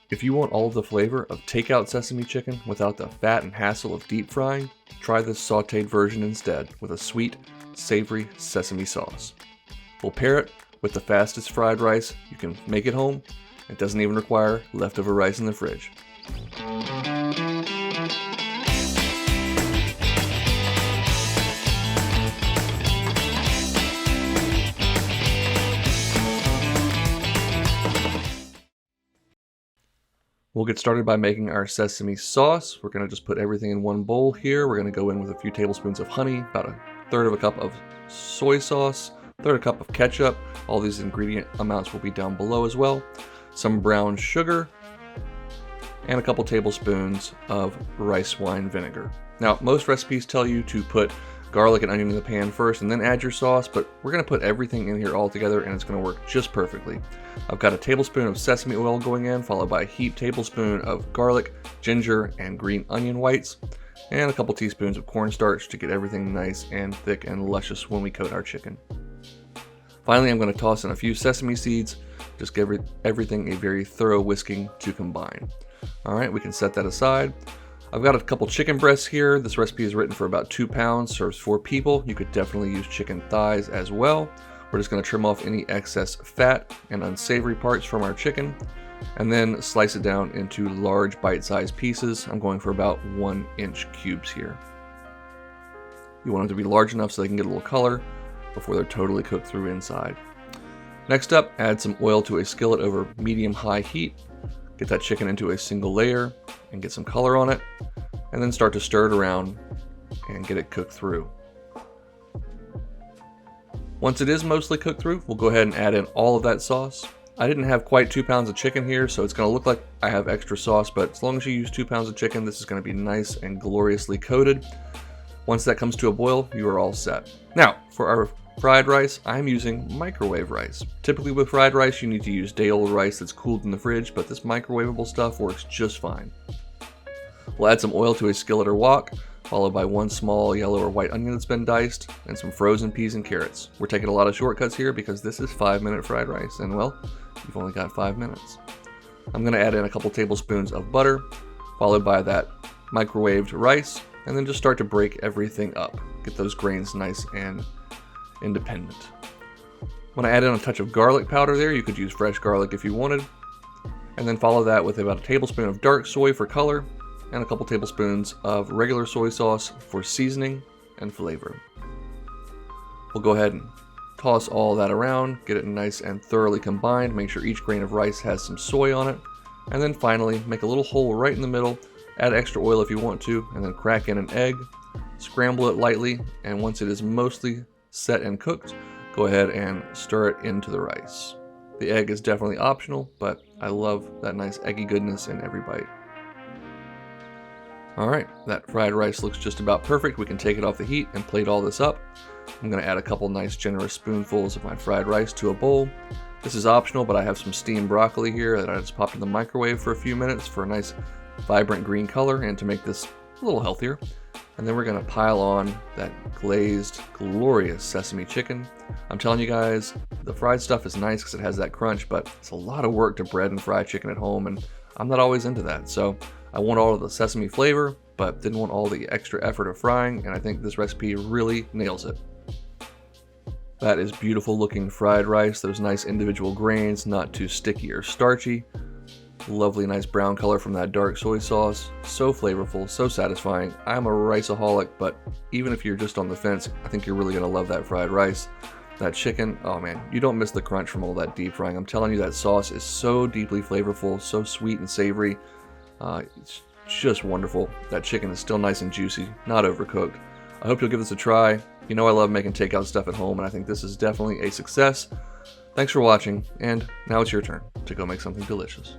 If you want all of the flavor of takeout sesame chicken without the fat and hassle of deep frying, try this sauteed version instead with a sweet, savory sesame sauce. We'll pair it with the fastest fried rice you can make at home. It doesn't even require leftover rice in the fridge. We'll get started by making our sesame sauce. We're going to just put everything in one bowl here. We're going to go in with a few tablespoons of honey, about 1/3 of a cup of soy sauce, 1/3 cup of ketchup. All these ingredient amounts will be down below as well. Some brown sugar, and a couple tablespoons of rice wine vinegar. Now, most recipes tell you to put garlic and onion in the pan first and then add your sauce, but we're going to put everything in here all together and it's going to work just perfectly. I've got a tablespoon of sesame oil going in, followed by a heaped tablespoon of garlic, ginger, and green onion whites, and a couple teaspoons of cornstarch to get everything nice and thick and luscious when we coat our chicken. Finally, I'm going to toss in a few sesame seeds, just give everything a very thorough whisking to combine. Alright, we can set that aside. I've got a couple chicken breasts here. This recipe is written for about 2 pounds, serves 4 people. You could definitely use chicken thighs as well. We're just going to trim off any excess fat and unsavory parts from our chicken, and then slice it down into large bite-sized pieces. I'm going for about 1-inch cubes here. You want them to be large enough so they can get a little color before they're totally cooked through inside. Next up, add some oil to a skillet over medium-high heat. Get that chicken into a single layer and get some color on it, and then start to stir it around and get it cooked through. Once it is mostly cooked through, we'll go ahead and add in all of that sauce. I didn't have quite 2 pounds of chicken here, so it's going to look like I have extra sauce, but as long as you use 2 pounds of chicken, this is going to be nice and gloriously coated. Once that comes to a boil, you are all set. Now, for our fried rice, I'm using microwave rice. Typically with fried rice, you need to use day-old rice that's cooled in the fridge, but this microwavable stuff works just fine. We'll add some oil to a skillet or wok, followed by 1 small yellow or white onion that's been diced, and some frozen peas and carrots. We're taking a lot of shortcuts here because this is 5-minute fried rice, and well, you've only got 5 minutes. I'm going to add in a couple tablespoons of butter, followed by that microwaved rice, and then just start to break everything up. Get those grains nice and independent. When I add in a touch of garlic powder there, you could use fresh garlic if you wanted, and then follow that with about a tablespoon of dark soy for color, and a couple tablespoons of regular soy sauce for seasoning and flavor. We'll go ahead and toss all that around, get it nice and thoroughly combined, make sure each grain of rice has some soy on it, and then finally make a little hole right in the middle, add extra oil if you want to, and then crack in an egg, scramble it lightly, and once it is mostly set and cooked, go ahead and stir it into the rice. The egg is definitely optional, but I love that nice eggy goodness in every bite. Alright, that fried rice looks just about perfect. We can take it off the heat and plate all this up. I'm going to add a couple nice generous spoonfuls of my fried rice to a bowl. This is optional, but I have some steamed broccoli here that I just popped in the microwave for a few minutes for a nice vibrant green color and to make this a little healthier. And then we're going to pile on that glazed, glorious sesame chicken. I'm telling you guys, the fried stuff is nice because it has that crunch, but it's a lot of work to bread and fry chicken at home, and I'm not always into that. So I want all of the sesame flavor, but didn't want all the extra effort of frying, and I think this recipe really nails it. That is beautiful looking fried rice. Those nice individual grains, not too sticky or starchy. Lovely nice brown color from that dark soy sauce. So flavorful, so satisfying. I'm a riceaholic, but even if you're just on the fence, I think you're really going to love that fried rice. That chicken, oh man, you don't miss the crunch from all that deep frying. I'm telling you, that sauce is so deeply flavorful, so sweet and savory. It's just wonderful. That chicken is still nice and juicy, not overcooked. I hope you'll give this a try. You know I love making takeout stuff at home, and I think this is definitely a success. Thanks for watching, and now it's your turn to go make something delicious.